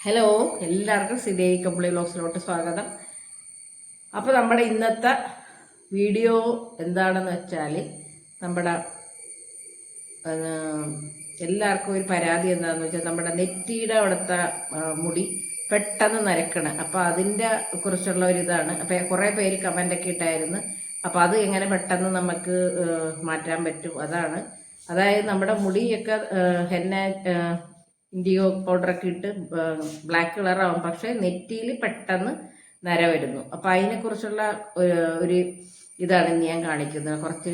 Hello, എല്ലാവർക്കും ശ്രീദേവി കമ്പിളി വ്ലോഗ്സിലോട്ട് സ്വാഗതം. അപ്പോൾ നമ്മുടെ ഇന്നത്തെ വീഡിയോ എന്താണെന്ന് വെച്ചാൽ, നമ്മുടെ എല്ലാവർക്കും ഒരു പരാതി എന്താണെന്ന് വെച്ചാൽ, നമ്മുടെ നെറ്റിയുടെ അവിടുത്തെ മുടി പെട്ടെന്ന് നരക്കണം. അപ്പോൾ അതിൻ്റെ കുറിച്ചുള്ള ഒരിതാണ്. അപ്പോൾ കുറേ പേര് കമൻ്റൊക്കെ ഇട്ടായിരുന്നു. അപ്പോൾ അത് എങ്ങനെ പെട്ടെന്ന് നമുക്ക് മാറ്റാൻ പറ്റും, അതായത് നമ്മുടെ മുടിയൊക്കെ ഹെന്ന ഇൻഡിഗോ പൗഡറൊക്കെ ഇട്ട് ബ്ലാക്ക് കളറാവും, പക്ഷേ നെറ്റിയിൽ പെട്ടെന്ന് നര വരുന്നു. അപ്പോൾ അതിനെക്കുറിച്ചുള്ള ഒരു ഇതാണ് ഇന്ന് ഞാൻ കാണിക്കുന്നത്. കുറച്ച്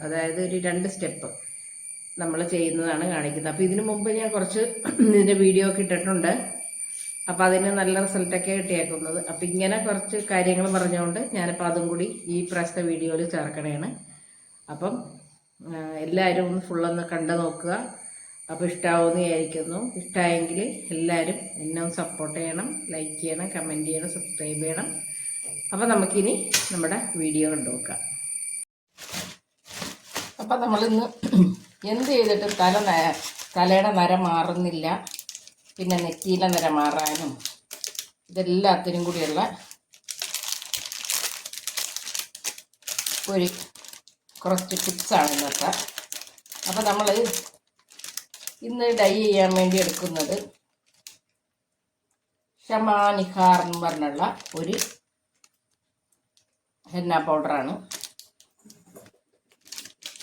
അതായത് ഒരു 2 സ്റ്റെപ്പ് നമ്മൾ ചെയ്യുന്നതാണ് കാണിക്കുന്നത്. അപ്പോൾ ഇതിനു മുമ്പ് ഞാൻ കുറച്ച് ഇതിൻ്റെ വീഡിയോ ഒക്കെ ഇട്ടിട്ടുണ്ട്. അപ്പോൾ അതിന് നല്ല റിസൾട്ടൊക്കെ കിട്ടിയേക്കുന്നത്. അപ്പോൾ ഇങ്ങനെ കുറച്ച് കാര്യങ്ങൾ പറഞ്ഞുകൊണ്ട് ഞാനിപ്പോൾ അതും കൂടി ഈ പ്രാവശ്യത്തെ വീഡിയോയിൽ ചേർക്കണേണ്. അപ്പം എല്ലാവരും ഒന്ന് ഫുള്ളൊന്ന് കണ്ടു നോക്കുക. അപ്പോൾ ഇഷ്ടമാവുമെന്ന് വിചാരിക്കുന്നു. ഇഷ്ടമായെങ്കിൽ എല്ലാവരും എന്നെ ഒന്ന് സപ്പോർട്ട് ചെയ്യണം, ലൈക്ക് ചെയ്യണം, കമൻറ്റ് ചെയ്യണം, സബ്സ്ക്രൈബ് ചെയ്യണം. അപ്പോൾ നമുക്കിനി നമ്മുടെ വീഡിയോ കണ്ടു നോക്കാം. അപ്പം നമ്മളിന്ന് എന്ത് ചെയ്തിട്ടും തലയുടെ നര മാറുന്നില്ല, പിന്നെ നെറ്റിയിലെ നര മാറാനും ഇതെല്ലാത്തിനും കൂടിയുള്ള കുറച്ച് ടിപ്സാണ് ഇന്നത്തെ. അപ്പോൾ നമ്മൾ ഇന്ന് ഡൈ ചെയ്യാൻ വേണ്ടി എടുക്കുന്നത് ഷമാ നിഖാർ എന്ന് പറഞ്ഞുള്ള ഒരു ഹെന്ന പൗഡറാണ്.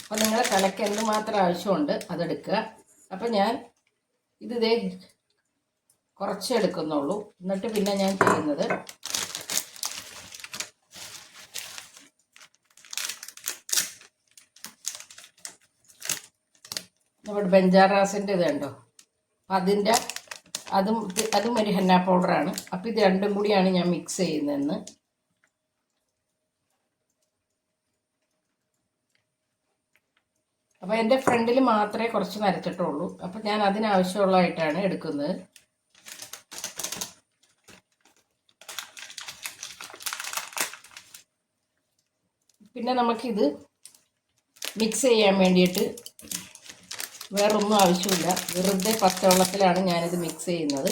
അപ്പോൾ നിങ്ങളുടെ തലയ്ക്ക് എന്തുമാത്രം ആവശ്യമുണ്ട് അതെടുക്കുക. അപ്പോൾ ഞാൻ ഇതേ കുറച്ച് എടുക്കുന്നുള്ളൂ. എന്നിട്ട് പിന്നെ ഞാൻ ചെയ്യുന്നത് നമ്മുടെ ബെഞ്ചാറാസിൻ്റെ ഇത് കണ്ടോ, അതും ഒരു ഹെന്ന പൗഡറാണ്. അപ്പോൾ ഇത് രണ്ടും കൂടിയാണ് ഞാൻ മിക്സ് ചെയ്യുന്നതെന്ന്. അപ്പോൾ എൻ്റെ ഫ്രണ്ടിൽ മാത്രമേ കുറച്ച് നരച്ചിട്ടുള്ളൂ. അപ്പോൾ ഞാൻ അതിനാവശ്യമുള്ളതായിട്ടാണ് എടുക്കുന്നത്. പിന്നെ നമുക്കിത് മിക്സ് ചെയ്യാൻ വേണ്ടിയിട്ട് വേറൊന്നും ആവശ്യമില്ല. വെറുതെ പച്ചവെള്ളത്തിലാണ് ഞാനിത് മിക്സ് ചെയ്യുന്നത്.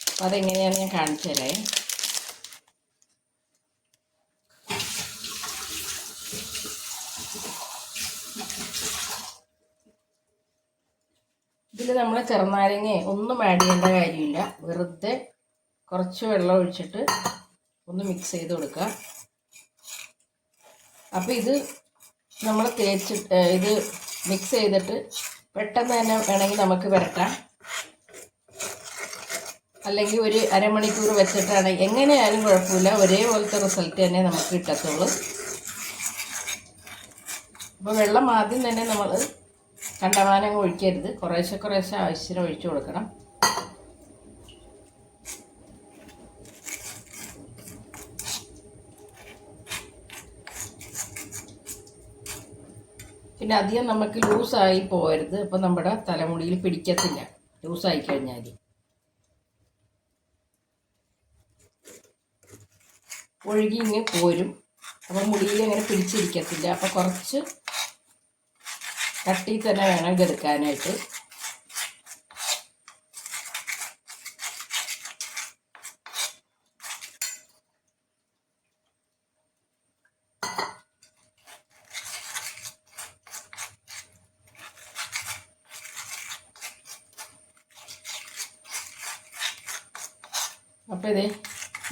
അപ്പോൾ അതെങ്ങനെയാണ് ഞാൻ കാണിച്ചു തരാം. ഇതിൽ നമ്മൾ ചെറുനാരങ്ങ ഒന്നും ആഡ് ചെയ്യേണ്ട കാര്യമില്ല. വെറുതെ കുറച്ച് വെള്ളം ഒഴിച്ചിട്ട് ഒന്ന് മിക്സ് ചെയ്ത് കൊടുക്കുക. അപ്പോൾ ഇത് നമ്മൾ ഇത് മിക്സ് ചെയ്തിട്ട് പെട്ടെന്ന് തന്നെ വേണമെങ്കിൽ നമുക്ക് വരട്ടാം, അല്ലെങ്കിൽ ഒരു അരമണിക്കൂർ വെച്ചിട്ടാണ്, എങ്ങനെയായാലും കുഴപ്പമില്ല. ഒരേപോലത്തെ റിസൾട്ട് തന്നെ നമുക്ക് കിട്ടത്തുള്ളൂ. അപ്പോൾ വെള്ളം ആദ്യം തന്നെ നമ്മൾ കണ്ടമാനം ഒഴിക്കരുത്. കുറേശ്ശെ ആവശ്യത്തിന് ഒഴിച്ചു കൊടുക്കണം. പിന്നെ അധികം നമുക്ക് ലൂസായി പോകരുത്. അപ്പോൾ നമ്മുടെ തലമുടിയിൽ പിടിക്കത്തില്ല ലൂസായി കഴിഞ്ഞാൽ. ഒഴുകി ഇങ്ങനെ പോരും. അപ്പോൾ മുടിയിൽ അങ്ങനെ പിടിച്ചിരിക്കത്തില്ല. അപ്പോൾ കുറച്ച് കട്ടി തന്നെ വേണം ഇതെടുക്കാനായിട്ട്. അപ്പോൾ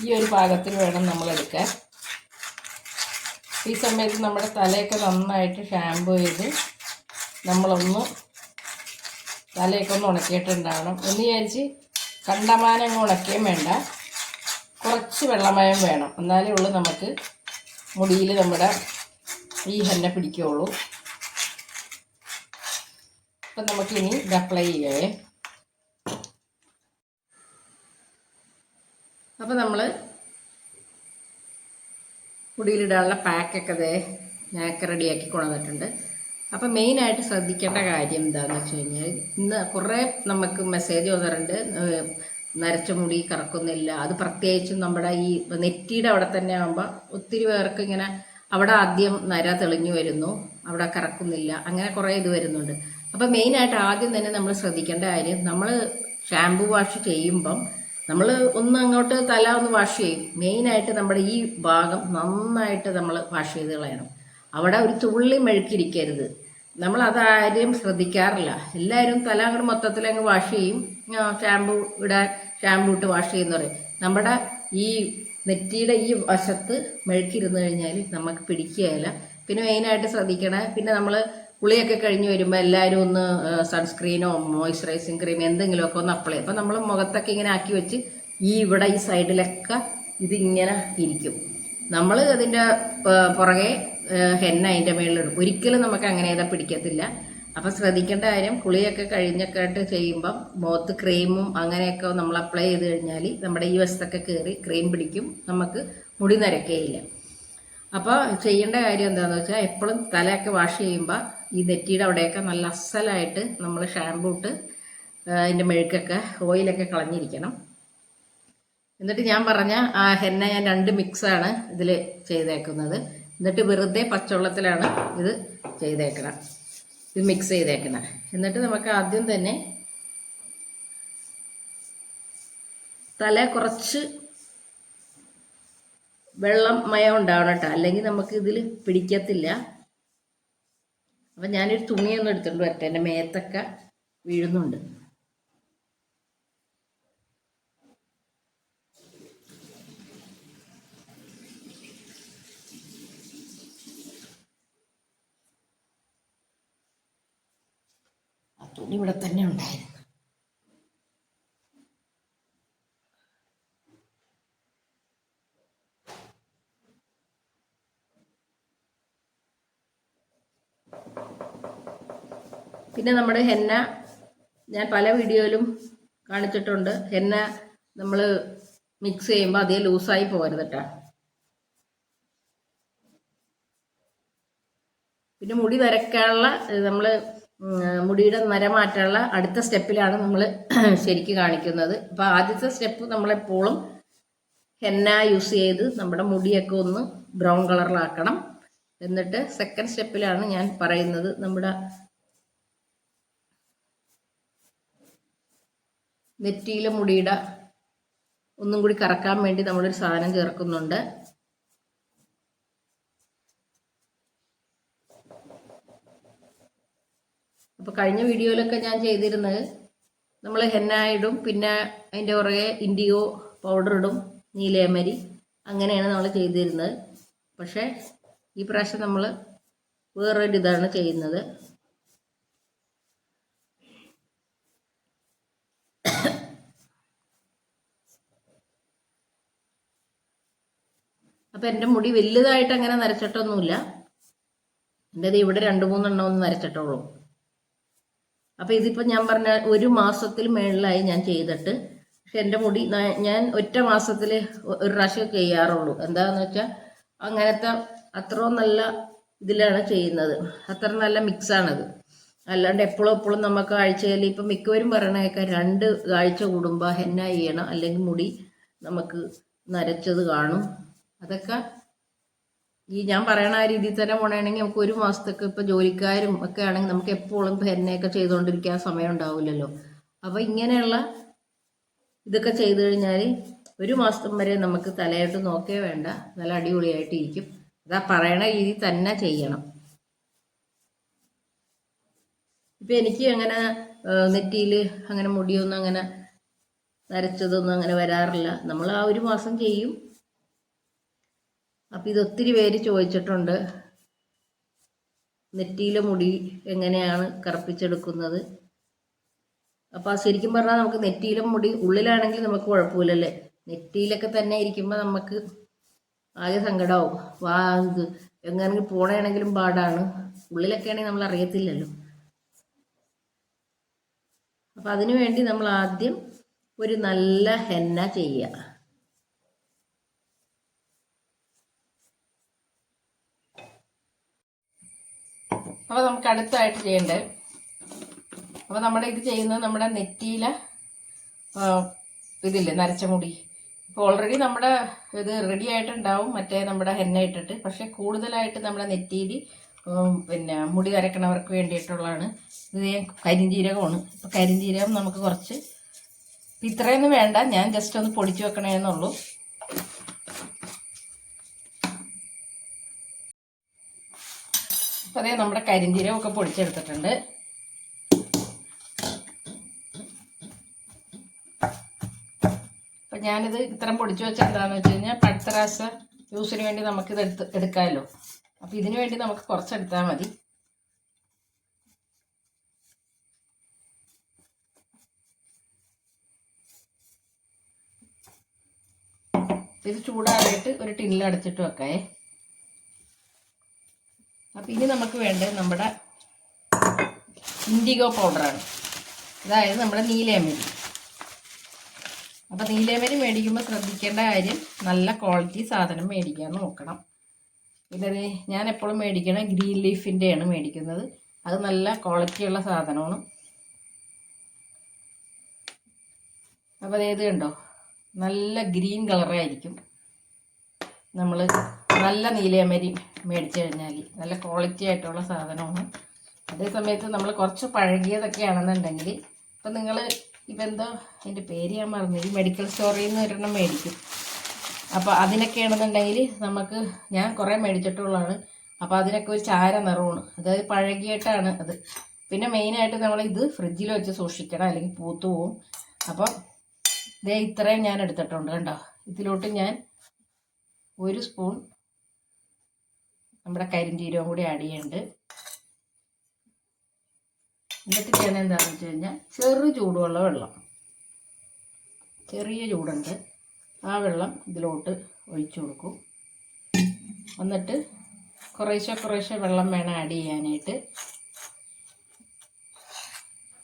ഈ ഒരു പാകത്തിൽ വേണം നമ്മളെടുക്കാൻ. ഈ സമയത്ത് നമ്മുടെ തലയൊക്കെ നന്നായിട്ട് ഷാമ്പു ചെയ്ത് നമ്മളൊന്ന് തലയൊക്കെ ഒന്ന് ഉണക്കിയിട്ടുണ്ടാവണം. എന്ന് വിചാരിച്ച് കണ്ടമാനം ഉണക്കുകയും വേണ്ട, കുറച്ച് വെള്ളമയം വേണം. എന്നാലേ ഉള്ളൂ നമുക്ക് മുടിയിൽ നമ്മുടെ ഈ ഹെന്ന പിടിക്കുകയുള്ളൂ. അപ്പം നമുക്കിനി ഇത് അപ്ലൈ ചെയ്യേ. അപ്പോൾ നമ്മൾ മുടിയിലിടാനുള്ള പാക്കൊക്കെ ഞാനൊക്കെ റെഡിയാക്കി കൊണ്ടുവന്നിട്ടുണ്ട്. അപ്പോൾ മെയിനായിട്ട് ശ്രദ്ധിക്കേണ്ട കാര്യം എന്താണെന്ന് വെച്ച് കഴിഞ്ഞാൽ, ഇന്ന് കുറേ നമുക്ക് മെസ്സേജ് വന്നിട്ടുണ്ട്, നരച്ച മുടി കറക്കുന്നില്ല. അത് പ്രത്യേകിച്ചും നമ്മുടെ ഈ നെറ്റിയുടെ അവിടെ തന്നെ ആകുമ്പോൾ ഒത്തിരി പേർക്ക് ഇങ്ങനെ അവിടെ ആദ്യം നര തെളിഞ്ഞു വരുന്നു, അവിടെ കറക്കുന്നില്ല, അങ്ങനെ കുറേ ഇത് വരുന്നുണ്ട്. അപ്പം മെയിനായിട്ട് ആദ്യം തന്നെ നമ്മൾ ശ്രദ്ധിക്കേണ്ട കാര്യം, നമ്മൾ ഷാംപൂ വാഷ് ചെയ്യുമ്പം നമ്മൾ ഒന്ന് അങ്ങോട്ട് തല ഒന്ന് വാഷ് ചെയ്യും. മെയിനായിട്ട് നമ്മുടെ ഈ ഭാഗം നന്നായിട്ട് നമ്മൾ വാഷ് ചെയ്ത് കളയണം. അവിടെ ഒരു തുള്ളി മെഴുക്കിരിക്കരുത്. നമ്മൾ അതാരും ശ്രദ്ധിക്കാറില്ല. എല്ലാവരും തല അങ്ങോട്ട് മൊത്തത്തിൽ അങ്ങ് വാഷ് ചെയ്യും. ഷാംപൂ ഇട്ട് വാഷ് ചെയ്യുന്ന പറയും. നമ്മുടെ ഈ നെറ്റിയുടെ ഈ വശത്ത് മെഴുക്കിരുന്ന് കഴിഞ്ഞാൽ നമുക്ക് പിടിക്കുകയില്ല. പിന്നെ മെയിനായിട്ട് ശ്രദ്ധിക്കണം. പിന്നെ നമ്മൾ കുളിയൊക്കെ കഴിഞ്ഞ് വരുമ്പോൾ എല്ലാവരും ഒന്ന് സൺസ്ക്രീനോ മോയ്സ്ചറൈസിങ് ക്രീം എന്തെങ്കിലുമൊക്കെ ഒന്ന് അപ്ലൈ ചെയ്യും. അപ്പം നമ്മൾ മുഖത്തൊക്കെ ഇങ്ങനെ ആക്കി വെച്ച് ഇവിടെ ഈ സൈഡിലൊക്കെ ഇതിങ്ങനെ ഇരിക്കും. നമ്മൾ അതിൻ്റെ പുറകെ ഹെന്ന അതിൻ്റെ മേളിലിടും. ഒരിക്കലും നമുക്ക് അങ്ങനെ ചെയ്താൽ പിടിക്കത്തില്ല. അപ്പം ശ്രദ്ധിക്കേണ്ട കാര്യം, കുളിയൊക്കെ കഴിഞ്ഞൊക്കെ ആയിട്ട് ചെയ്യുമ്പം മുഖത്ത് ക്രീമും അങ്ങനെയൊക്കെ നമ്മൾ അപ്ലൈ ചെയ്ത് കഴിഞ്ഞാൽ നമ്മുടെ ഈ വശത്തൊക്കെ കയറി ക്രീം പിടിക്കും, നമുക്ക് മുടി നരക്കുകയില്ല. അപ്പോൾ ചെയ്യേണ്ട കാര്യം എന്താണെന്ന് വെച്ചാൽ, എപ്പോഴും തലയൊക്കെ വാഷ് ചെയ്യുമ്പോൾ ഈ നെറ്റിയുടെ അവിടെയൊക്കെ നല്ല അസലായിട്ട് നമ്മൾ ഷാമ്പൂ ഇട്ട് അതിൻ്റെ മെഴുക്കൊക്കെ ഓയിലൊക്കെ കളഞ്ഞിരിക്കണം. എന്നിട്ട് ഞാൻ പറഞ്ഞ ആ ഹെന്ന ഞാൻ 2 മിക്സാണ് ഇതിൽ ചെയ്തേക്കുന്നത്. എന്നിട്ട് വെറുതെ പച്ചവെള്ളത്തിലാണ് ഇത് ചെയ്തേക്കണം, ഇത് മിക്സ് ചെയ്തേക്കണം. എന്നിട്ട് നമുക്ക് ആദ്യം തന്നെ തല കുറച്ച് വെള്ളം മയം ഉണ്ടാവണം കേട്ടോ, അല്ലെങ്കിൽ നമുക്ക് ഇതിൽ പിടിക്കത്തില്ല. അപ്പം ഞാനൊരു തുണിയൊന്നും എടുത്തിട്ട് വരട്ടെ, എൻ്റെ മേത്തൊക്കെ വീഴുന്നുണ്ട്. ആ തുണി ഇവിടെ തന്നെ ഉണ്ടായിരുന്നു. പിന്നെ നമ്മുടെ ഹെന്ന ഞാൻ പല വീഡിയോയിലും കാണിച്ചിട്ടുണ്ട്. ഹെന്ന നമ്മൾ മിക്സ് ചെയ്യുമ്പോൾ അതേ ലൂസായി പോകരുത് കേട്ടോ. പിന്നെ മുടി നരയ്ക്കാനുള്ള, നമ്മൾ മുടിയുടെ നര മാറ്റാനുള്ള അടുത്ത സ്റ്റെപ്പിലാണ് നമ്മൾ ശരിക്ക് കാണിക്കുന്നത്. അപ്പോൾ ആദ്യത്തെ സ്റ്റെപ്പ് നമ്മളെപ്പോഴും ഹെന്ന യൂസ് ചെയ്ത് നമ്മുടെ മുടിയൊക്കെ ഒന്ന് ബ്രൗൺ കളറിലാക്കണം. എന്നിട്ട് സെക്കൻഡ് സ്റ്റെപ്പിലാണ് ഞാൻ പറയുന്നത്, നമ്മുടെ നെറ്റിയിലെ മുടിയുടെ ഒന്നും കൂടി കറക്കാൻ വേണ്ടി നമ്മളൊരു സാധനം ചേർക്കുന്നുണ്ട്. അപ്പോൾ കഴിഞ്ഞ വീഡിയോയിലൊക്കെ ഞാൻ ചെയ്തിരുന്നത്, നമ്മൾ ഹെന്ന ഇടും, പിന്നെ അതിൻ്റെ പുറകെ ഇൻഡിഗോ പൗഡർ ഇടും, നീലയമരി, അങ്ങനെയാണ് നമ്മൾ ചെയ്തിരുന്നത്. പക്ഷേ ഈ പ്രാവശ്യം നമ്മൾ വേറൊരു ഇതാണ് ചെയ്യുന്നത്. അപ്പം എൻ്റെ മുടി വലുതായിട്ട് അങ്ങനെ നരച്ചിട്ടൊന്നുമില്ല. എൻ്റെ ഇവിടെ 2-3 എണ്ണം ഒന്ന് നരച്ചിട്ടുള്ളൂ. അപ്പം ഇതിപ്പോൾ ഞാൻ പറഞ്ഞ 1 മാസത്തിൽ മേളിലായി ഞാൻ ചെയ്തിട്ട്. പക്ഷെ എൻ്റെ മുടി ഞാൻ ഒറ്റ മാസത്തിൽ ഒരു പ്രാവശ്യം ചെയ്യാറുള്ളൂ. എന്താണെന്ന് വെച്ചാൽ അങ്ങനത്തെ അത്രയും നല്ല ഇതിലാണ് ചെയ്യുന്നത്, അത്ര നല്ല മിക്സാണത്. അല്ലാണ്ട് എപ്പോഴും നമുക്ക് ആഴ്ചയിൽ ഇപ്പം മിക്കവരും പറയണേക്കെ 2 ആഴ്ച കൂടുമ്പോൾ ഹെന്ന ചെയ്യണം, അല്ലെങ്കിൽ മുടി നമുക്ക് നരച്ചത് കാണും. അതൊക്കെ ഈ ഞാൻ പറയണ ആ രീതിയിൽ തന്നെ പോകണമെങ്കിൽ നമുക്ക് 1 മാസത്തേക്ക് ഇപ്പോൾ ജോലിക്കാരും ഒക്കെ ആണെങ്കിൽ നമുക്ക് എപ്പോഴും ഇപ്പോൾ ഹെന്നയൊക്കെ ചെയ്തുകൊണ്ടിരിക്കാൻ സമയം ഉണ്ടാവില്ലല്ലോ. അപ്പോൾ ഇങ്ങനെയുള്ള ഇതൊക്കെ ചെയ്തു കഴിഞ്ഞാൽ 1 മാസം വരെ നമുക്ക് തലയായിട്ട് നോക്കേ വേണ്ട, നല്ല അടിപൊളിയായിട്ടിരിക്കും. അതാ പറയണ രീതി തന്നെ ചെയ്യണം. ഇപ്പം എനിക്ക് അങ്ങനെ നെറ്റിയിൽ അങ്ങനെ മുടിയൊന്നും അങ്ങനെ നരച്ചതൊന്നും അങ്ങനെ വരാറില്ല. നമ്മൾ ആ 1 മാസം ചെയ്യും. അപ്പം ഇതൊത്തിരി പേര് ചോദിച്ചിട്ടുണ്ട്, നെറ്റിയിലെ മുടി എങ്ങനെയാണ് കറുപ്പിച്ചെടുക്കുന്നത്. അപ്പോൾ ശരിക്കും പറഞ്ഞാൽ നമുക്ക് നെറ്റിയിലെ മുടി ഉള്ളിലാണെങ്കിൽ നമുക്ക് കുഴപ്പമില്ലല്ലേ, നെറ്റിയിലൊക്കെ തന്നെ ഇരിക്കുമ്പോൾ നമുക്ക് ആകെ സങ്കടമാവും. ഇത് എങ്ങനെയെങ്കിലും പോണേണെങ്കിലും പാടാണ്, ഉള്ളിലൊക്കെ ആണെങ്കിൽ നമ്മൾ അറിയത്തില്ലല്ലോ. അപ്പം അതിനു വേണ്ടി നമ്മൾ ആദ്യം ഒരു നല്ല ഹെന്ന ചെയ്യുക. അപ്പോൾ നമുക്ക് അടുത്തായിട്ട് ചെയ്യേണ്ടത്, അപ്പോൾ നമ്മുടെ ഇത് ചെയ്യുന്നത് നമ്മുടെ നെറ്റിയിലെ ഇതില്ലേ നരച്ച മുടി. ഇപ്പോൾ ഓൾറെഡി നമ്മുടെ ഇത് റെഡി ആയിട്ടുണ്ടാവും മറ്റേ നമ്മുടെ ഹെന്ന ഇട്ടിട്ട്. പക്ഷേ കൂടുതലായിട്ട് നമ്മുടെ നെറ്റിയിൽ പിന്നെ മുടി നരക്കണവർക്ക് വേണ്ടിയിട്ടുള്ളതാണ്. ഇത് കരിഞ്ജീരകമാണ്. അപ്പോൾ കരിഞ്ജീരകം നമുക്ക് കുറച്ച്, ഇത്രയൊന്നും വേണ്ട, ഞാൻ ജസ്റ്റ് ഒന്ന് പൊടിച്ചു വെക്കണേന്നുള്ളൂ. അപ്പോൾ അതേ നമ്മുടെ കരിഞ്ജീരകമൊക്കെ പൊടിച്ചെടുത്തിട്ടുണ്ട്. അപ്പം ഞാനിത് ഇത്രയും പൊടിച്ചു വെച്ചാൽ എന്താണെന്ന് വെച്ച് കഴിഞ്ഞാൽ പഴുത്തരാസ ജ്യൂസിന് വേണ്ടി നമുക്കിത് എടുക്കാമല്ലോ. അപ്പം ഇതിനു വേണ്ടി നമുക്ക് കുറച്ചെടുത്താൽ മതി. ഇത് ചൂടാറിയിട്ട് ഒരു ടിന്നിൽ അടച്ചിട്ട് വെക്കേ. അപ്പം ഇനി നമുക്ക് വേണ്ടത് നമ്മുടെ ഇൻഡിഗോ പൗഡറാണ്, അതായത് നമ്മുടെ നീലയമരി. അപ്പം നീലയമരി മേടിക്കുമ്പോൾ ശ്രദ്ധിക്കേണ്ട കാര്യം നല്ല ക്വാളിറ്റി സാധനം മേടിക്കാൻ നോക്കണം. പിന്നെ ഞാൻ എപ്പോഴും മേടിക്കണത് ഗ്രീൻ ലീഫിൻ്റെയാണ് മേടിക്കുന്നത്. അത് നല്ല ക്വാളിറ്റിയുള്ള സാധനമാണ്. അപ്പോൾ അതേത് കണ്ടോ, നല്ല ഗ്രീൻ കളറായിരിക്കും. നമ്മൾ നല്ല നീലയമരി മേടിച്ചു കഴിഞ്ഞാൽ നല്ല ക്വാളിറ്റി ആയിട്ടുള്ള സാധനമാണ്. അതേ സമയത്ത് നമ്മൾ കുറച്ച് പഴകിയതൊക്കെയാണെന്നുണ്ടെങ്കിൽ, ഇപ്പം നിങ്ങൾ ഇപ്പം എന്തോ അതിൻ്റെ പേര് ഞാൻ മറന്നു, ഈ മെഡിക്കൽ സ്റ്റോറിൽ നിന്ന് ഒരെണ്ണം മേടിക്കും. അപ്പോൾ അതിനൊക്കെയാണെന്നുണ്ടെങ്കിൽ നമുക്ക്, ഞാൻ കുറേ മേടിച്ചിട്ടുള്ളതാണ്. അപ്പോൾ അതിനൊക്കെ ഒരു ചാര നിറമാണ്, അതായത് പഴകിയിട്ടാണ് അത്. പിന്നെ മെയിനായിട്ട് നമ്മൾ ഇത് ഫ്രിഡ്ജിൽ വെച്ച് സൂക്ഷിക്കണം, അല്ലെങ്കിൽ പൂത്തു പോവും. അപ്പം ഇതേ ഇത്രയും ഞാൻ എടുത്തിട്ടുണ്ട് കണ്ടോ. ഇതിലോട്ട് ഞാൻ 1 സ്പൂൺ നമ്മുടെ കരിഞ്ജീരകം കൂടി ആഡ് ചെയ്യുന്നുണ്ട്. എന്നിട്ട് ഞാൻ എന്താണെന്ന് വെച്ച് കഴിഞ്ഞാൽ ചൂടുള്ള വെള്ളം, ചെറിയ ചൂടുണ്ട്, ആ വെള്ളം ഇതിലോട്ട് ഒഴിച്ചു കൊടുക്കും. എന്നിട്ട് കുറേശ്ശെ വെള്ളം വേണം ആഡ് ചെയ്യാനായിട്ട്.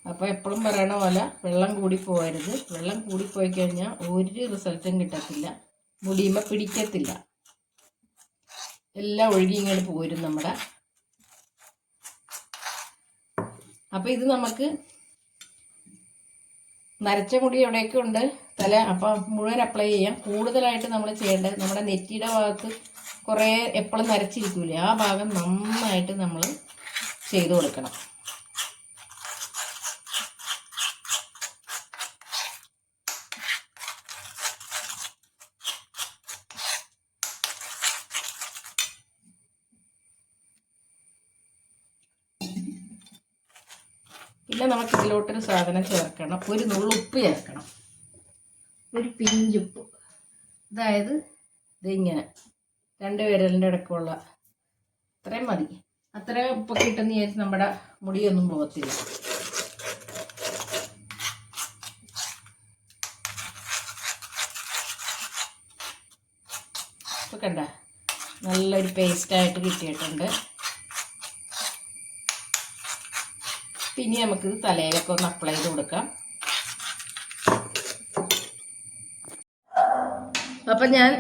അപ്പോൾ എപ്പോഴും പറയണ പോലെ വെള്ളം കൂടി പോകരുത്. വെള്ളം കൂടിപ്പോയി കഴിഞ്ഞാൽ ഒരു റിസൾട്ടും കിട്ടത്തില്ല, മുടിയുമ്പോൾ പിടിക്കത്തില്ല, എല്ലാം ഒഴുകി ഇങ്ങനെ പോരും നമ്മുടെ. അപ്പോൾ ഇത് നമുക്ക് നരച്ച മുടി എവിടെയൊക്കെ ഉണ്ട് തല, അപ്പം മുഴുവൻ അപ്ലൈ ചെയ്യാം. കൂടുതലായിട്ട് നമ്മൾ ചെയ്യേണ്ടത് നമ്മുടെ നെറ്റിയുടെ ഭാഗത്ത് കുറേ എപ്പോഴും നരച്ചിരിക്കൂലേ, ആ ഭാഗം നന്നായിട്ട് നമ്മൾ ചെയ്തു കൊടുക്കണം. പിന്നെ നമുക്ക് ഇതിലോട്ടൊരു സാധനം ചേർക്കണം, ഒരു നുള്ളുപ്പ് ചേർക്കണം, ഒരു പിഞ്ചുപ്പ്. അതായത് ഇതിങ്ങനെ 2 വിരലിൻ്റെ ഇടയ്ക്കുള്ള അത്രയും മതി. അത്രയും ഉപ്പൊക്കെ ഇട്ടെന്ന് വിചാരിച്ച് നമ്മുടെ മുടിയൊന്നും പോകത്തില്ല. ഇപ്പം കണ്ട നല്ലൊരു പേസ്റ്റായിട്ട് കിട്ടിയിട്ടുണ്ട്. പിന്നെ നമുക്കിത് തലയിലൊക്കെ ഒന്ന് അപ്ലൈ ചെയ്ത് കൊടുക്കാം. അപ്പം ഞാൻ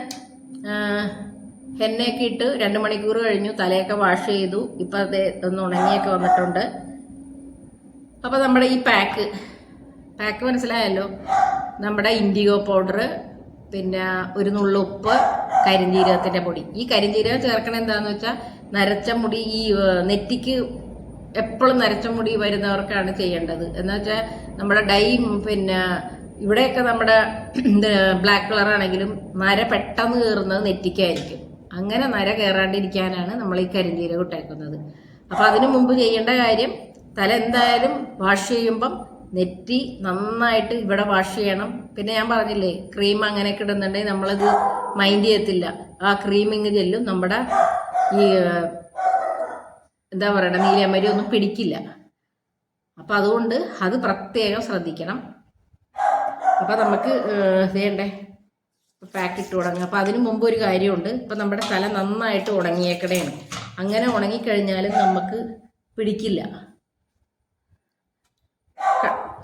എണ്ണയൊക്കെ ഇട്ട് 2 മണിക്കൂർ കഴിഞ്ഞു, തലയൊക്കെ വാഷ് ചെയ്തു. ഇപ്പം അത് ഒന്ന് ഉണങ്ങിയൊക്കെ വന്നിട്ടുണ്ട്. അപ്പം നമ്മുടെ ഈ പാക്ക് മനസ്സിലായല്ലോ. നമ്മുടെ ഇൻഡിഗോ പൗഡർ, പിന്നെ ഒരു നുള്ളുപ്പ്, കരിഞ്ജീരകത്തിൻ്റെ പൊടി. ഈ കരിഞ്ജീരകം ചേർക്കണത് എന്താണെന്ന് വെച്ചാൽ നരച്ച മുടി, ഈ നെറ്റിക്ക് എപ്പോഴും നരച്ച മുടി വരുന്നവർക്കാണ് ചെയ്യേണ്ടത്. എന്ന് വെച്ചാൽ നമ്മുടെ പിന്നെ ഇവിടെയൊക്കെ നമ്മുടെ ബ്ലാക്ക് കളറാണെങ്കിലും നര പെട്ടെന്ന് കയറുന്നത് നെറ്റിക്കായിരിക്കും. അങ്ങനെ നര കയറാണ്ടിരിക്കാനാണ് നമ്മൾ ഈ കരിഞ്ജീരകം ഇട്ടേക്കുന്നത്. അപ്പം അതിനു മുമ്പ് ചെയ്യേണ്ട കാര്യം, തല എന്തായാലും വാഷ് ചെയ്യുമ്പം നെറ്റി നന്നായിട്ട് ഇവിടെ വാഷ് ചെയ്യണം. പിന്നെ ഞാൻ പറഞ്ഞില്ലേ, ക്രീം അങ്ങനെയൊക്കെ ഇടുന്നുണ്ടെങ്കിൽ നമ്മളത് മൈൻഡ് ചെയ്യത്തില്ല. ആ ക്രീമിങ് ജെല്ലും നമ്മുടെ ഈ എന്താ പറയണ നീലയമരി ഒന്നും പിടിക്കില്ല. അപ്പം അതുകൊണ്ട് അത് പ്രത്യേകം ശ്രദ്ധിക്കണം. അപ്പം നമുക്ക് വേണ്ടേ പാക്കിട്ട് തുടങ്ങുക. അപ്പം അതിന് മുമ്പ് ഒരു കാര്യമുണ്ട്. ഇപ്പം നമ്മുടെ തല നന്നായിട്ട് ഉണങ്ങിയേക്കണേണ്. അങ്ങനെ ഉണങ്ങിക്കഴിഞ്ഞാലും നമുക്ക് പിടിക്കില്ല.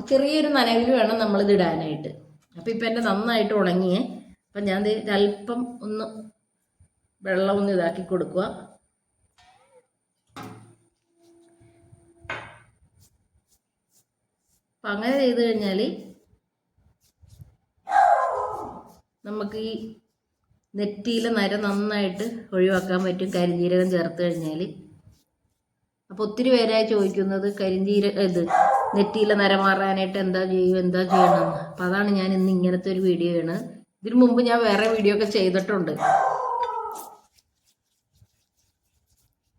ചെറിയൊരു നനവിൽ വേണം നമ്മളിത് ഇടാനായിട്ട്. അപ്പം ഇപ്പം എൻ്റെ നന്നായിട്ട് ഉണങ്ങിയേ. അപ്പം ഞാൻ അല്പം ഒന്ന് വെള്ളം ഒന്ന് ഇതാക്കി കൊടുക്കുക. അപ്പം അങ്ങനെ ചെയ്ത് കഴിഞ്ഞാൽ നമുക്ക് ഈ നെറ്റിയിലെ നര നന്നായിട്ട് ഒഴിവാക്കാൻ പറ്റും, കരിഞ്ജീരകം ചേർത്ത് കഴിഞ്ഞാൽ. അപ്പോൾ ഒത്തിരി പേരായി ചോദിക്കുന്നത് ഇത് നെറ്റിയിലെ നര മാറാനായിട്ട് എന്താ ചെയ്യണമെന്ന്. അപ്പോൾ അതാണ് ഞാൻ ഇന്ന് ഇങ്ങനത്തെ ഒരു വീഡിയോ ആണ്. ഇതിനു മുമ്പ് ഞാൻ വേറെ വീഡിയോ ഒക്കെ ചെയ്തിട്ടുണ്ട്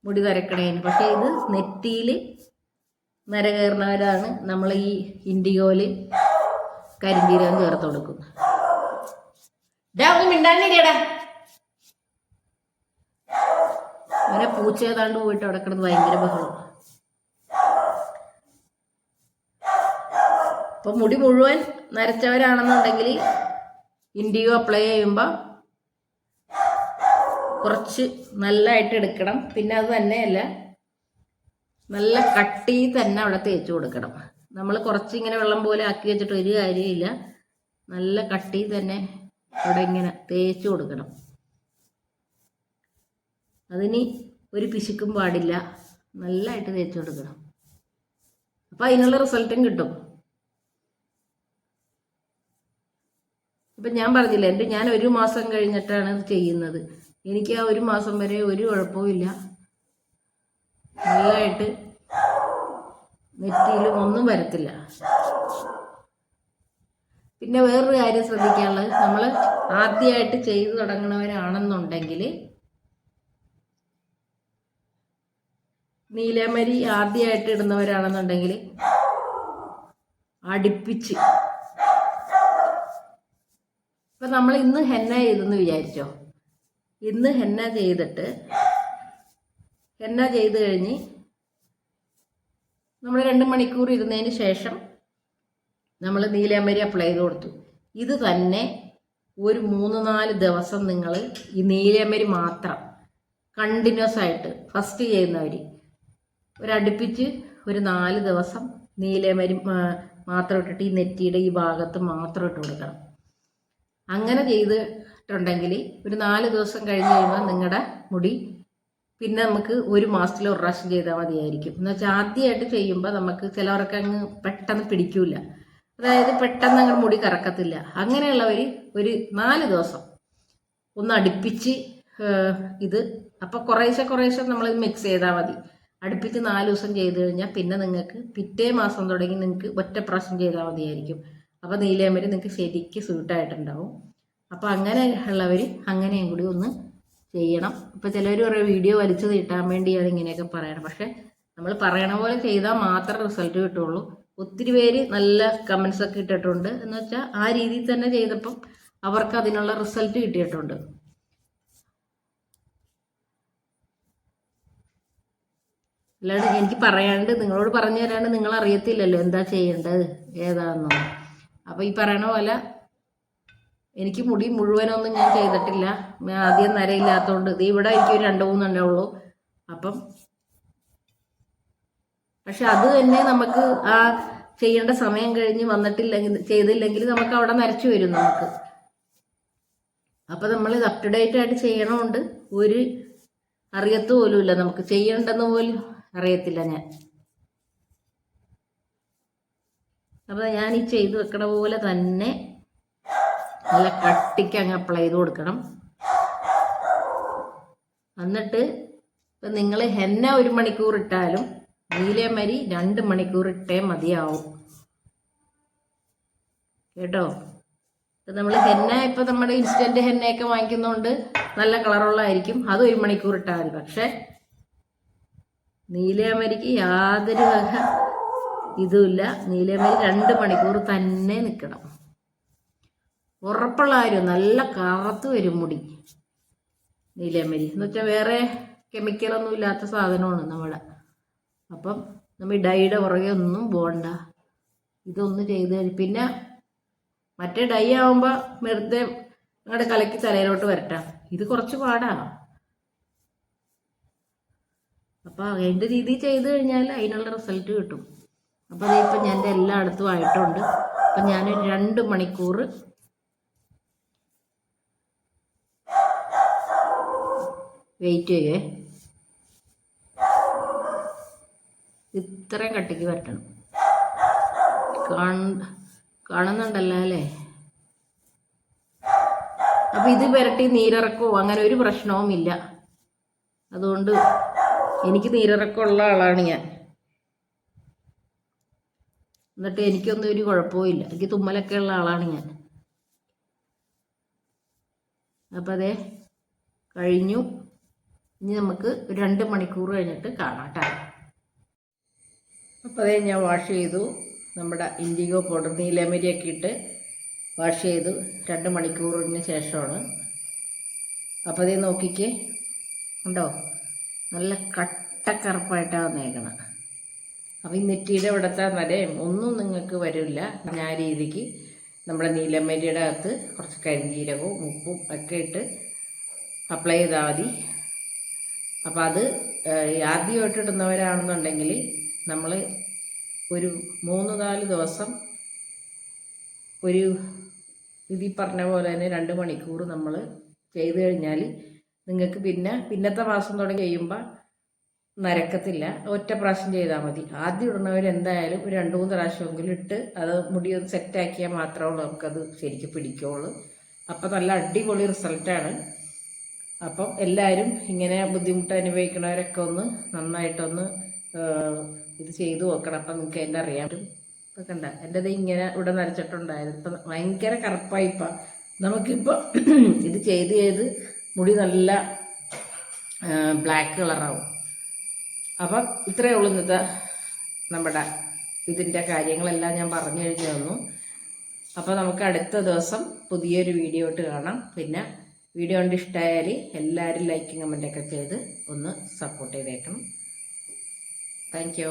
മുടി നരക്കണേന്. പക്ഷേ ഇത് നെറ്റിയിൽ നര കയറുന്നവരാണ് നമ്മൾ ഈ ഇൻഡിഗോയിൽ കരിഞ്ചീരകം ചേർത്ത് കൊടുക്കും. ഒന്നും മിണ്ടാണ്ടിരിക്കടാ. അങ്ങനെ പൂച്ച ഏതാണ്ട് പോയിട്ട് അവിടെ കിടന്ന് ഭയങ്കര ബഹളം. അപ്പൊ മുടി മുഴുവൻ നരച്ചവരാണെന്നുണ്ടെങ്കിൽ ഇൻഡിഗോ അപ്ലൈ ചെയ്യുമ്പോൾ കുറച്ച് നല്ലതായിട്ട് എടുക്കണം. പിന്നെ അത് തന്നെയല്ല, നല്ല കട്ടി തന്നെ അവിടെ തേച്ച് കൊടുക്കണം. നമ്മൾ കുറച്ചിങ്ങനെ വെള്ളം പോലെ ആക്കി വെച്ചിട്ട് ഒരു കാര്യമില്ല. നല്ല കട്ടി തന്നെ അവിടെ ഇങ്ങനെ തേച്ച് കൊടുക്കണം. അതിന് ഒരു പിശുക്കും പാടില്ല, നല്ലതായിട്ട് തേച്ച് കൊടുക്കണം. അപ്പം അതിനുള്ള റിസൾട്ടും കിട്ടും. ഇപ്പം ഞാൻ പറഞ്ഞില്ല, ഞാൻ 1 മാസം കഴിഞ്ഞിട്ടാണ് ചെയ്യുന്നത്. എനിക്ക് ആ 1 മാസം വരെ ഒരു കുഴപ്പവും ഇല്ല. നല്ലതായിട്ട് നെറ്റിയിലും ഒന്നും വരത്തില്ല. പിന്നെ വേറൊരു കാര്യം ശ്രദ്ധിക്കാനുള്ളത്, നമ്മൾ ആദ്യമായിട്ട് ചെയ്തു തുടങ്ങുന്നവരാണെന്നുണ്ടെങ്കിൽ നീലമരി ആദ്യമായിട്ട് ഇടുന്നവരാണെന്നുണ്ടെങ്കിൽ അടുപ്പിച്ച്, ഇപ്പം നമ്മൾ ഇന്ന് ഹെന്ന ചെയ്തെന്ന് വിചാരിച്ചോ, ഇന്ന് ഹെന്ന ചെയ്തിട്ട് ഹെന്ന ചെയ്ത് കഴിഞ്ഞ് നമ്മൾ 2 മണിക്കൂർ ഇരുന്നതിന് ശേഷം നമ്മൾ നീലമരി അപ്ലൈ ചെയ്ത് കൊടുത്തു. ഇത് തന്നെ ഒരു 3-4 ദിവസം നിങ്ങൾ ഈ നീലമരി മാത്രം കണ്ടിന്യൂസ് ആയിട്ട് ഫസ്റ്റ് ചെയ്യുന്നവർ അടുപ്പിച്ച് ഒരു 4 ദിവസം നീലമരി മാത്രം ഇട്ടിട്ട് ഈ നെറ്റിയുടെ ഈ ഭാഗത്ത് മാത്രം ഇട്ട് കൊടുക്കണം. അങ്ങനെ ചെയ്തിട്ടുണ്ടെങ്കിൽ ഒരു 4 ദിവസം കഴിഞ്ഞ് കഴിയുമ്പോൾ നിങ്ങളുടെ മുടി പിന്നെ നമുക്ക് 1 മാസത്തിൽ 1 പ്രാവശ്യം ചെയ്താൽ മതിയായിരിക്കും. എന്ന് വെച്ചാൽ ആദ്യമായിട്ട് ചെയ്യുമ്പോൾ നമുക്ക് ചിലവർക്ക് അങ്ങ് പെട്ടെന്ന് പിടിക്കില്ല, അതായത് പെട്ടെന്ന് അങ്ങ് മുടി കറക്കത്തില്ല. അങ്ങനെയുള്ളവർ ഒരു 4 ദിവസം ഒന്ന് അടുപ്പിച്ച് ഇത്, അപ്പോൾ കുറേശ്ശെ നമ്മളിത് മിക്സ് ചെയ്താൽ മതി. അടുപ്പിച്ച് 4 ദിവസം ചെയ്ത് കഴിഞ്ഞാൽ പിന്നെ നിങ്ങൾക്ക് പിറ്റേ മാസം തുടങ്ങി നിങ്ങൾക്ക് ഒറ്റ പ്രാവശ്യം ചെയ്താൽ മതിയായിരിക്കും. അപ്പോൾ നീലമരി നിങ്ങൾക്ക് ശരിക്കും സ്യൂട്ടായിട്ടുണ്ടാവും. അപ്പോൾ അങ്ങനെ ഉള്ളവർ അങ്ങനെയും കൂടി ഒന്ന് ചെയ്യണം. ഇപ്പോൾ ചിലർ പറയും വീഡിയോ വലിച്ചു നീട്ടാൻ വേണ്ടിയാണ് ഇങ്ങനെയൊക്കെ പറയണം. പക്ഷേ നമ്മൾ പറയണ പോലെ ചെയ്താൽ മാത്രം റിസൾട്ട് കിട്ടുള്ളൂ. ഒത്തിരി പേര് നല്ല കമൻസ് ഒക്കെ ഇട്ടിട്ടുണ്ട്. എന്ന് വെച്ചാൽ ആ രീതിയിൽ തന്നെ ചെയ്തപ്പം അവർക്ക് അതിനുള്ള റിസൾട്ട് കിട്ടിയിട്ടുണ്ട്. അല്ലാണ്ട് എനിക്ക് പറയാണ്ട് നിങ്ങളോട് പറഞ്ഞു തരാണ്ട് നിങ്ങൾ അറിയത്തില്ലല്ലോ എന്താ ചെയ്യേണ്ടത് ഏതാണെന്നോ. അപ്പോൾ ഈ പറയണ പോലെ എനിക്ക് മുടി മുഴുവനൊന്നും ഞാൻ ചെയ്തിട്ടില്ല. ആദ്യം നരയില്ലാത്തതുകൊണ്ട് ഇത് ഇവിടെ എനിക്ക് 2-3 എണ്ണേ ഉള്ളൂ. അപ്പം പക്ഷെ അത് തന്നെ നമുക്ക് ആ ചെയ്യേണ്ട സമയം കഴിഞ്ഞ് ചെയ്തില്ലെങ്കിൽ നമുക്ക് അവിടെ നരച്ചു വരും നമുക്ക്. അപ്പം നമ്മൾ ഇത് അപ് ടു ഡേറ്റ് ആയിട്ട് ചെയ്യണമുണ്ട്. ഒരു അറിയത്ത് പോലുമില്ല, നമുക്ക് ചെയ്യണ്ടെന്ന് പോലും അറിയത്തില്ല ഞാൻ. അപ്പോൾ ഞാൻ ഈ ചെയ്ത് വെക്കണ പോലെ തന്നെ നല്ല കട്ടിക്ക് അങ്ങ് അപ്ലൈ ചെയ്ത് കൊടുക്കണം. എന്നിട്ട് ഇപ്പം നിങ്ങൾ ഹെന്ന 1 മണിക്കൂർ ഇട്ടാലും നീലമരി 2 മണിക്കൂർ ഇട്ടേ മതിയാവും കേട്ടോ. ഇപ്പം നമ്മൾ ഹെന്ന ഇപ്പം നമ്മുടെ ഇൻസ്റ്റൻറ്റ് ഹെന്നയൊക്കെ വാങ്ങിക്കുന്നതുകൊണ്ട് നല്ല കളറുള്ളതായിരിക്കും, അത് 1 മണിക്കൂർ ഇട്ടാൽ മതി. പക്ഷേ നീലമരിക്ക് യാതൊരു വക ഇതുമില്ല. നീലമരി 2 മണിക്കൂർ തന്നെ നിൽക്കണം. ഉറപ്പുള്ള കാര്യം, നല്ല കറുത്ത് വരും മുടി നീലമരി. എന്ന് വെച്ചാൽ വേറെ കെമിക്കലൊന്നും ഇല്ലാത്ത സാധനമാണ് നമ്മുടെ. അപ്പം നമ്മൾ ഡൈയുടെ പുറകെ ഒന്നും പോകണ്ട, ഇതൊന്ന് ചെയ്ത് കഴിഞ്ഞ് പിന്നെ മറ്റേ ഡൈ ആകുമ്പോൾ വെറുതെ നിങ്ങളുടെ കലക്കി തലയിലോട്ട് വരട്ടാം. ഇത് കുറച്ച് പാടാണ്. അപ്പോൾ അതിൻ്റെ രീതിയിൽ ചെയ്ത് കഴിഞ്ഞാൽ അതിനുള്ള റിസൾട്ട് കിട്ടും. അപ്പോൾ അതിപ്പോൾ ഞാൻ എൻ്റെ എല്ലായിടത്തും ആയിട്ടുണ്ട്. അപ്പം ഞാനൊരു 2 മണിക്കൂർ വെയിറ്റ് ചെയ്യേ. ഇത്രയും കട്ടിക്ക് വരട്ടണം. കാണുന്നുണ്ടല്ലോ അല്ലേ? അപ്പം ഇത് പുരട്ടി നീരിറക്കോ അങ്ങനെ ഒരു പ്രശ്നവും ഇല്ല. അതുകൊണ്ട് എനിക്ക് നീരിറക്കമുള്ള ആളാണ് ഞാൻ. എന്നിട്ട് എനിക്കൊന്നും ഒരു കുഴപ്പമില്ല. എനിക്ക് തുമ്മലൊക്കെ ഉള്ള ആളാണ് ഞാൻ. അപ്പം അതേ കഴിഞ്ഞു. ഇനി നമുക്ക് 2 മണിക്കൂർ കഴിഞ്ഞിട്ട് കാണാം കേട്ടോ. അപ്പോൾ അതേ ഞാൻ വാഷ് ചെയ്തു. നമ്മുടെ ഇൻഡിഗോ പൗഡർ നീലമരിയൊക്കെ ഇട്ട് വാഷ് ചെയ്തു. 2 മണിക്കൂറിന് ശേഷമാണ്. അപ്പോൾ അതേ നോക്കിക്കേ, ഉണ്ടോ, നല്ല കട്ടക്കറുപ്പായിട്ടാണ് വന്നേക്കണം. അപ്പോൾ ഈ നെറ്റിയുടെ ഇവിടുത്തെ നരയും ഒന്നും നിങ്ങൾക്ക് വരില്ല. ഞാൻ രീതിക്ക് നമ്മുടെ നീലമരിയുടെ അകത്ത് കുറച്ച് കരിഞ്ജീരകവും ഉപ്പും ഒക്കെ ഇട്ട് അപ്ലൈ ചെയ്താൽ മതി. അപ്പോൾ അത് ആദ്യമായിട്ട് ഇടുന്നവരാണെന്നുണ്ടെങ്കിൽ നമ്മൾ ഒരു 3-4 ദിവസം ഒരു ഇതിൽ പറഞ്ഞ പോലെ തന്നെ 2 മണിക്കൂർ നമ്മൾ ചെയ്ത് കഴിഞ്ഞാൽ നിങ്ങൾക്ക് പിന്നത്തെ മാസം തുടങ്ങി കഴിയുമ്പോൾ നരക്കത്തില്ല. ഒറ്റ പ്രാവശ്യം ചെയ്താൽ മതി. ആദ്യം ഇടുന്നവർ എന്തായാലും ഒരു 2-3 പ്രാവശ്യമെങ്കിലും ഇട്ട് അത് മുടി ഒന്ന് സെറ്റാക്കിയാൽ മാത്രമേ നമുക്കത് ശരിക്കും പിടിക്കുകയുള്ളൂ. അപ്പം നല്ല അടിപൊളി റിസൾട്ടാണ്. അപ്പം എല്ലാവരും ഇങ്ങനെ ബുദ്ധിമുട്ട് അനുഭവിക്കുന്നവരൊക്കെ ഒന്ന് നന്നായിട്ടൊന്ന് ഇത് ചെയ്തു നോക്കണം. അപ്പം നിങ്ങൾക്ക് എൻ്റെ അറിയാൻ പറ്റും. ഇപ്പം കണ്ട എൻ്റെത് ഇങ്ങനെ ഇവിടെ നരച്ചിട്ടുണ്ടായിരുന്നു. ഇപ്പം ഭയങ്കര കറുപ്പായിപ്പം. നമുക്കിപ്പോൾ ഇത് ചെയ്ത് മുടി നല്ല ബ്ലാക്ക് കളറാവും. അപ്പം ഇത്രയേ ഉള്ളൂ ഇന്നത്തെ നമ്മുടെ ഇതിൻ്റെ കാര്യങ്ങളെല്ലാം ഞാൻ പറഞ്ഞു കഴിഞ്ഞു തന്നു. അപ്പോൾ നമുക്ക് അടുത്ത ദിവസം പുതിയൊരു വീഡിയോ ഇട്ട് കാണാം. പിന്നെ വീഡിയോ കൊണ്ട് ഇഷ്ടമായാൽ എല്ലാവരും ലൈക്കും കമൻറ്റൊക്കെ ചെയ്ത് ഒന്ന് സപ്പോർട്ട് ചെയ്തേക്കണം. Thank you.